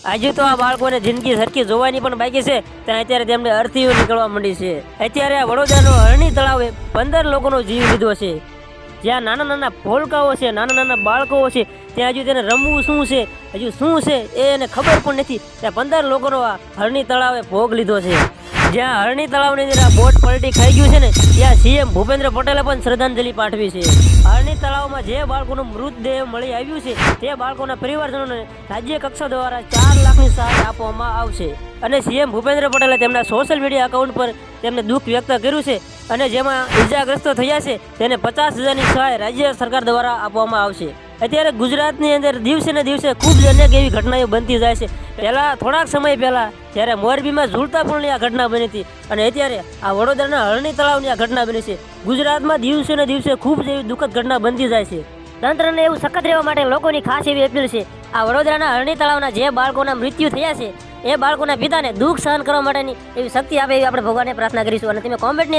આજે તો આ બાળકોને જિંદગી સરખી જોવાની પણ બાકી છે, ત્યાં અત્યારે તેમને અર્થીઓ નીકળવા માંડી છે. અત્યારે આ વડોદરાનો હરણી તળાવે 15 લોકોનો જીવ લીધો છે. જ્યાં નાના નાના ભોલકાઓ છે, નાના નાના બાળકો છે, ત્યાં હજુ તેને રમવું શું છે, હજુ શું છે એ એને ખબર પણ નથી. ત્યાં 15 લોકોનો આ હરણી તળાવે ભોગ લીધો છે. જ્યાં હરણી તળાવની અંદર આ બોટ પલટી ખાઈ ગયું છે ને, ત્યાં સીએમ ભૂપેન્દ્ર પટેલે પણ શ્રદ્ધાંજલિ પાઠવી છે. હરણી તળાવમાં જે બાળકોનું મૃતદેહ મળી આવ્યું છે તે બાળકોના પરિવારજનોને રાજ્ય કક્ષા દ્વારા 4 લાખની સહાય આપવામાં આવશે. અને સીએમ ભૂપેન્દ્ર પટેલે તેમના સોશિયલ મીડિયા એકાઉન્ટ પર તેમને દુઃખ વ્યક્ત કર્યું છે, અને જેમાં ઇજાગ્રસ્તો થયા છે તેને 50,000ની સહાય રાજ્ય સરકાર દ્વારા આપવામાં આવશે. અત્યારે ગુજરાતની અંદર દિવસે ને દિવસે ખૂબ જ અનેક એવી ઘટનાઓ બનતી જાય છે. પહેલાં થોડાક સમય પહેલાં જ્યારે મોરબીમાં ઝૂલતા પુલની આ ઘટના બની હતી, અને અત્યારે આ વડોદરાના હરણી તળાવની આ ઘટના બની છે. ગુજરાતમાં દિવસે ને દિવસે ખૂબ જ એવી દુઃખદ ઘટના બનતી જાય છે. તંત્રને એવું સખત રહેવા માટે લોકોની ખાસ એવી અપીલ છે. આ વડોદરાના હરણી તળાવના જે બાળકોના મૃત્યુ થયા છે એ બાળકોના પિતાને દુઃખ સહન કરવા માટેની એવી શક્તિ આપે એવી આપણે ભગવાનને પ્રાર્થના કરીશું. અને તમે કોમેન્ટની અંદર